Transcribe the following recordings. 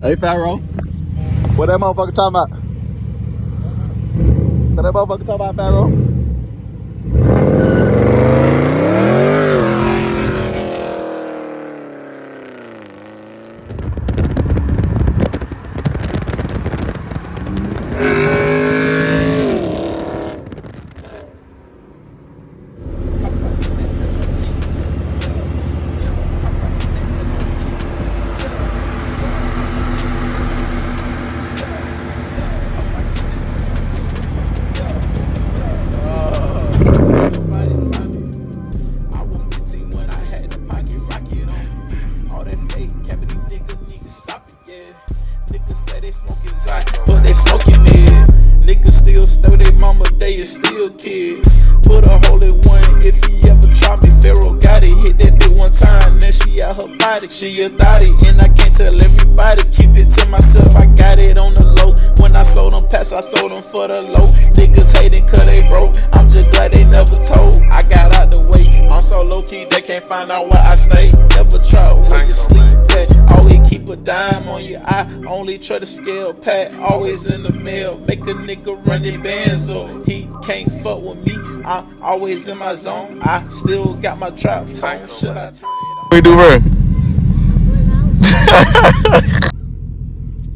Hey, Pharaoh. What that motherfucker talking about? What that motherfucker talking about, Pharaoh? But they smoking mid. Niggas still stay with their mama, they is still kids. Put a hole in one if he ever try me. Pharaoh got it, hit that bitch one time, then she out her body. She a thotty, and I can't tell everybody. Keep it to myself, I got it on the low. When I sold them packs, I sold them for the low. Niggas hating cause they broke, I'm just glad they never told. I got out the way, I'm so low key, they can't find out where I stay. Never try where you sleep at, always keep a dime on you. I only try to scale pat, always in the mail. Make a nigga run their bands up, he can't fuck with me. I'm always in my zone, I still got my trap phone. Should I turn it on? We do, bro.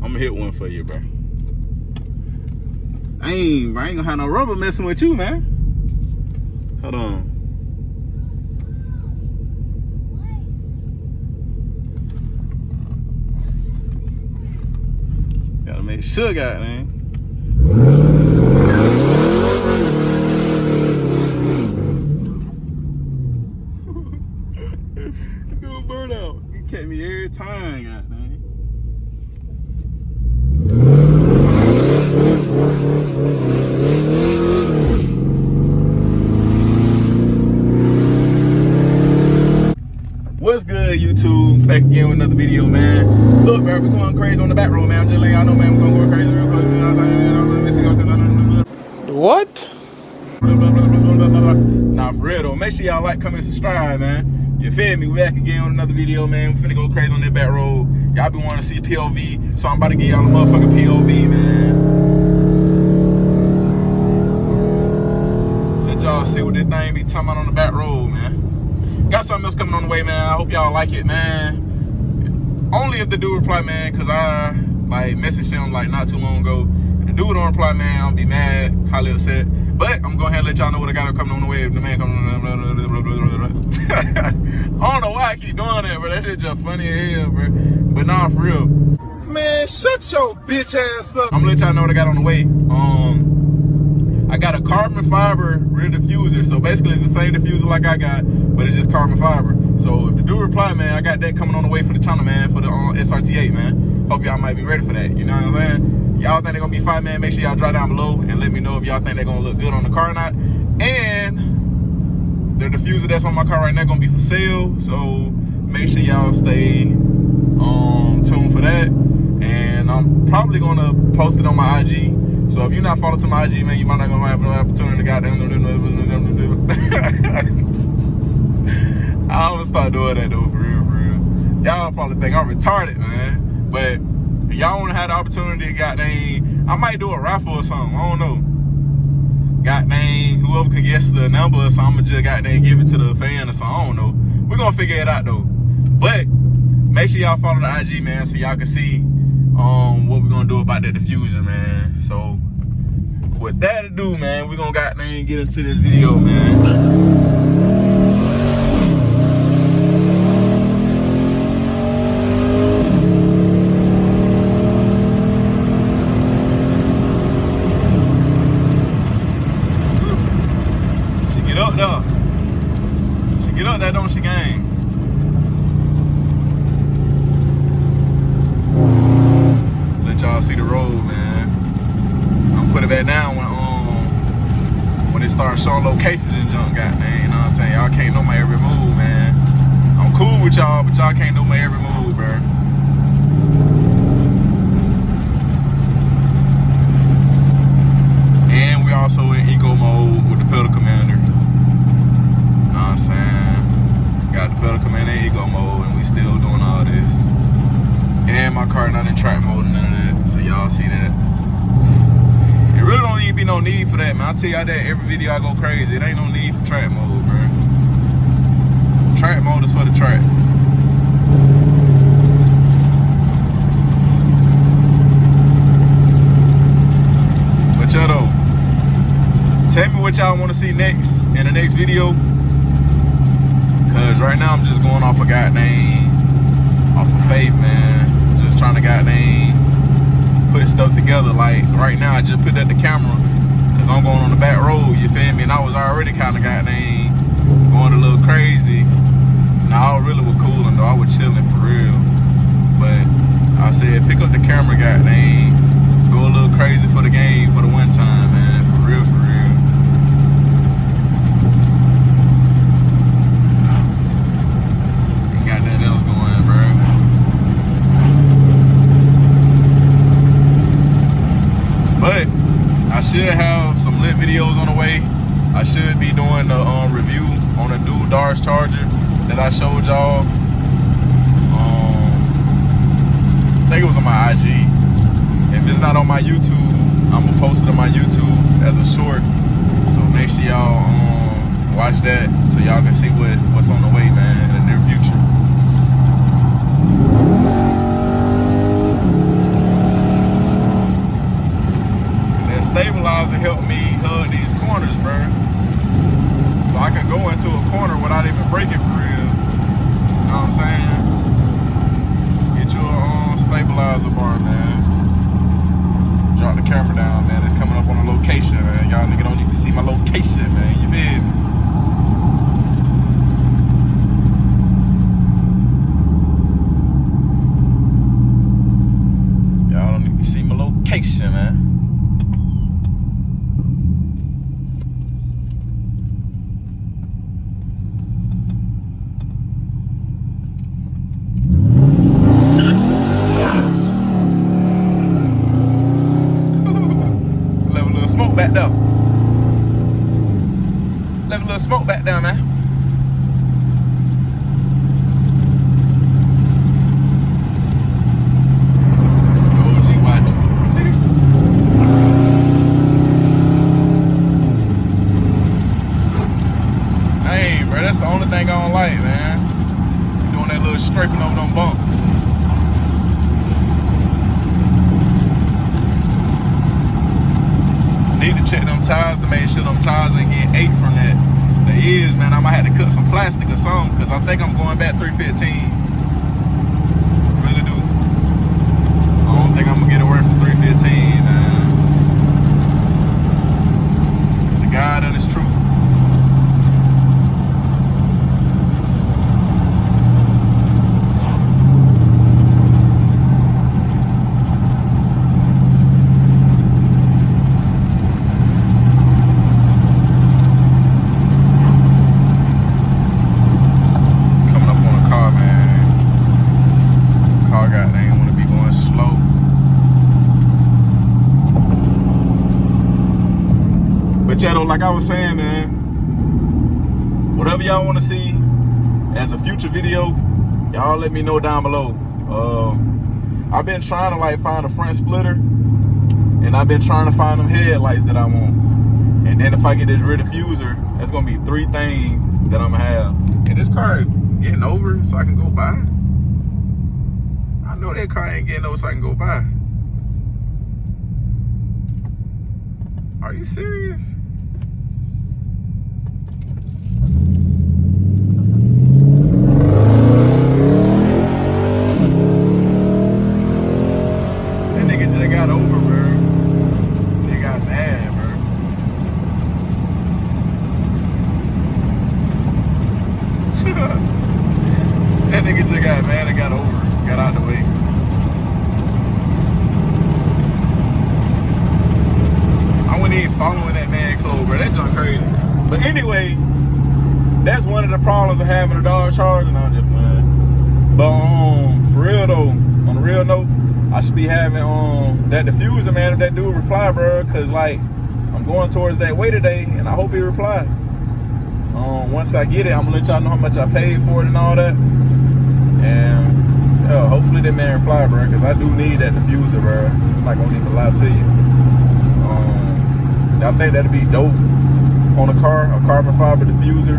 I'm gonna hit one for you, bro. I ain't gonna have no rubber messing with you, man. Hold on. Gotta make sure, man. Good bird out. You catch me every time, goddamn. What's good, YouTube? Back again with another video, man. Look, bro, we going crazy on the back road, man. I'm just letting y'all know, man, we're gonna go crazy real quick. You know what I'm saying? What? Nah, for real though. Make sure y'all like, comment, subscribe, man. You feel me? We back again on another video, man. We finna go crazy on that back road. Y'all be wanting to see POV, so I'm about to get y'all a motherfucking POV, man. Let y'all see what this thing be talking about on the back road, man. Got something else coming on the way, man. I hope y'all like it, man. Only if the dude reply, man, because I like messaged him like not too long ago. If the dude don't reply, man, I'll be mad, highly upset. But I'm going ahead and let y'all know what I got coming on the way. If the man coming on I don't know why I keep doing that, bro. That shit just funny as hell, bro. But nah, for real. Man, shut your bitch ass up. I'm gonna let y'all know what I got on the way. I got a carbon fiber rear diffuser. So basically it's the same diffuser like I got, but it's just carbon fiber. So if the dude reply, man, I got that coming on the way for the channel, man, for the SRT8, man. Hope y'all might be ready for that. You know what I'm saying? Y'all think they're gonna be fine, man? Make sure y'all drop down below and let me know if y'all think they're gonna look good on the car or not. And the diffuser that's on my car right now gonna be for sale. So make sure y'all stay tuned for that. And I'm probably gonna post it on my IG. So if you're not followed to my IG, man, you might not gonna have no opportunity to goddamn. I'm gonna start doing that though, for real. Y'all probably think I'm retarded, man. But if y'all wanna have the opportunity to goddamn, I might do a raffle or something. I don't know. Goddamn, whoever can guess the number or something, I'ma just goddamn give it to the fan or something. I don't know. We're gonna figure it out though. But make sure y'all follow the IG, man, so y'all can see what we're gonna do about that diffuser, man. So with that to do, man, we're gonna goddamn get into this video, man. She get up there. She get up there, don't she, gang? Y'all see the road, man. I'm put it back down when it starts showing locations and junk, goddamn. You know what I'm saying? Y'all can't know my every move, man. I'm cool with y'all, but y'all can't know my every move, bro. And we also in eco mode with the pedal commander. You know what I'm saying? Got the pedal commander in eco mode, and we still doing all this. And my car car not in track mode and none of that. So y'all see that. It really don't even be no need for that, man. I tell y'all that every video I go crazy. It ain't no need for track mode, bro. Track mode is for the track. But y'all though, tell me what y'all want to see next in the next video. Cause right now I'm just going off of goddamn, off of faith, man. Just trying to goddamn put stuff together. Like right now I just put up the camera cause I'm going on the back road, you feel me? And I was already kind of goddamn going a little crazy. Now I really was cooling though, I was chilling for real. But I said pick up the camera, goddamn, go a little crazy for the game for the one time, man. For real, for real. Ain't got nothing else going, bro. But I should have some lit videos on the way. I should be doing the review on a dual Dodge Charger that I showed y'all. I think it was on my IG. If it's not on my YouTube, I'm gonna post it on my YouTube as a short. So make sure y'all watch that so y'all can see what's on the way, man, in the near future. That stabilizer helped me hug these corners, bro. So I can go into a corner without even breaking for real. You know what I'm saying? Get you a stabilizer bar, man. Drop the camera down, man. It's coming up on a location, man. Y'all niggas don't even see my location, man. You feel me? Y'all don't even see my location, man. Back up. Let a little smoke back down, man. OG watching. Hey, bro, that's the only thing I don't like, man. Doing that little scraping over them bumps. Need to check them tires to make sure them tires ain't getting ate from that. The is, man, I might have to cut some plastic or something because I think I'm going back 315. Really do. I don't think I'm gonna get away from 315, man. It's the God and it's true. Like I was saying, man, whatever y'all want to see as a future video, y'all let me know down below. I've been trying to like find a front splitter, and I've been trying to find them headlights that I want. And then if I get this rear diffuser, that's gonna be 3 things that I'm gonna have. And this car getting over so I can go by. I know that car ain't getting over so I can go by. Are you serious? That nigga just got mad and got over, got out the way. I wasn't even following that man close, bro. That junk crazy. But anyway, that's one of the problems of having a Dodge Charger. No, I'm just playing. But for real though, on a real note, I should be having that diffuser, man, if that dude reply, bro. Cause like I'm going towards that way today, and I hope he reply. Once I get it, I'm gonna let y'all know how much I paid for it and all that. And Yeah, hopefully that man reply, bro, because I do need that diffuser, bro. I'm not gonna even lie to you. I think that'd be dope on a carbon fiber diffuser.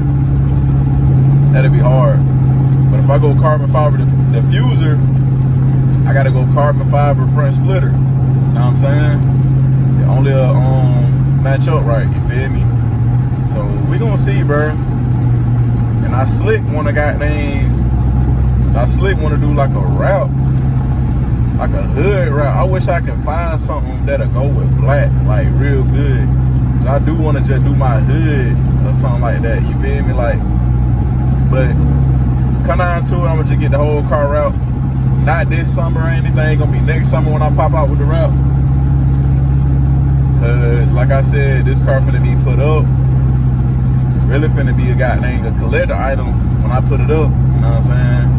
That'd be hard. But if I go carbon fiber diffuser, I gotta go carbon fiber front splitter. You know what I'm saying? It only match up right, you feel me? So we gonna see, bro. And I slick wanna do like a route, like a hood route. I wish I could find something that'll go with black, like real good. Cause I do wanna just do my hood or something like that, you feel me? Like, but come down to it, I'm gonna just get the whole car route. Not this summer or anything, gonna be next summer when I pop out with the route. Cause like I said, this car finna be put up. Really finna be a collector item when I put it up, you know what I'm saying?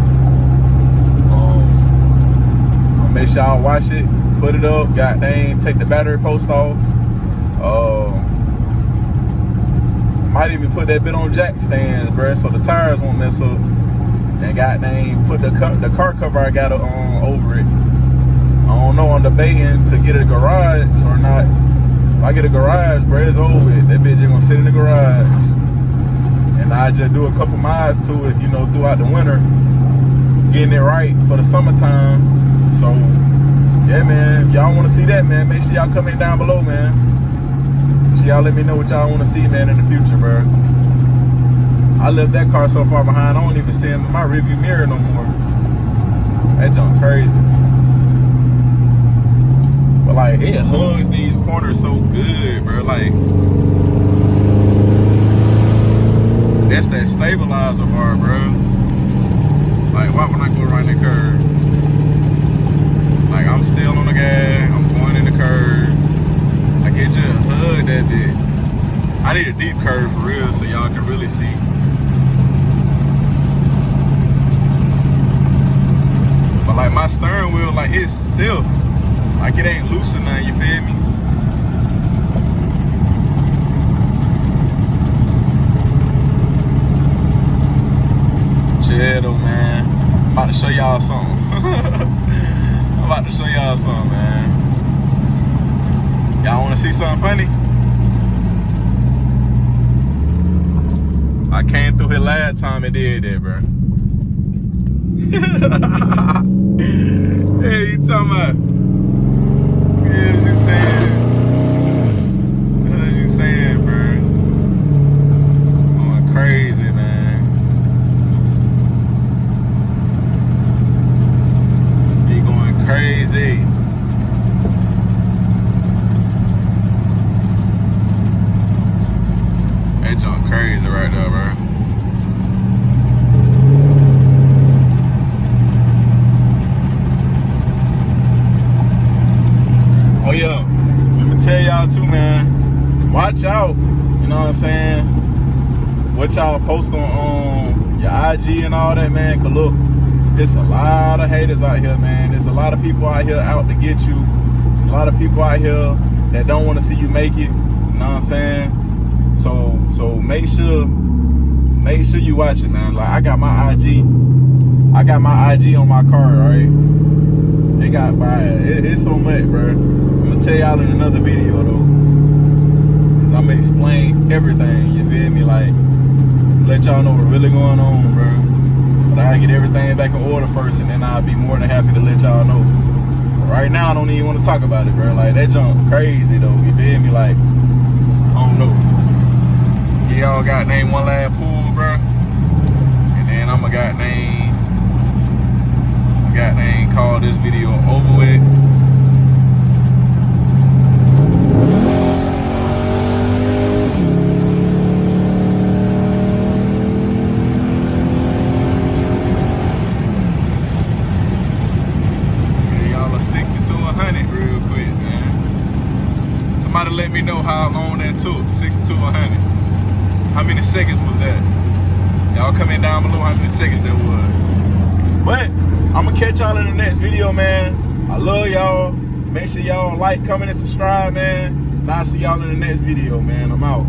I'll make sure I wash it, put it up, take the battery post off. Might even put that bit on jack stands, bruh, so the tires won't mess up. And put the car cover I got over it. I don't know, I'm debating to get a garage or not. If I get a garage, bro, it's over with. That bitch just gonna sit in the garage. And I just do a couple miles to it, you know, throughout the winter. Getting it right for the summertime. So, yeah, man, if y'all wanna see that, man, make sure y'all comment down below, man. Make sure y'all let me know what y'all wanna see, man, in the future, bro. I left that car so far behind, I don't even see him in my rearview mirror no more. That junk crazy. But like, it hugs these corners so good, bro. Like, that's that stabilizer bar, bro. Like, why would I go around the curve? Like, I'm still on the gas, I'm going in the curve. Like, it just hugged that bit. I need a deep curve for real so y'all can really see. But like my steering wheel, like it's stiff. Like it ain't loose or nothing, you feel me? Chill though, man. I'm about to show y'all something. I'm about to show y'all something, man. Y'all wanna see something funny? I came through here last time and did that, bro. Hey, you talking about? Yeah, what you saying? What you saying, bro? Going crazy, man. He going crazy. That junk crazy right there, bro. Oh yeah, let me tell y'all too, man. Watch out, you know what I'm saying? What y'all post on your IG and all that, man. Cause look, there's a lot of haters out here, man. There's a lot of people out here out to get you. There's a lot of people out here that don't want to see you make it. You know what I'm saying? So make sure you watch it, man. Like I got my IG on my car, right? It's so much, bro. I'm gonna tell y'all in another video though, cause I'm gonna explain everything. You feel me? Like let y'all know what's really going on, bro. But I gotta get everything back in order first, and then I'll be more than happy to let y'all know. But right now, I don't even want to talk about it, bro. Like that junk crazy though. You feel me? Like I don't know. Y'all got name one last pool, bro, and then I'm gonna call this video over with. Y'all a 60 to 100 real quick, man. Somebody let me know how long that took. 60 to 100. How many seconds was that? Y'all comment down below how many seconds that was. But I'm gonna catch y'all in the next video, man. I love y'all. Make sure y'all like, comment, and subscribe, man. And I'll see y'all in the next video, man. I'm out.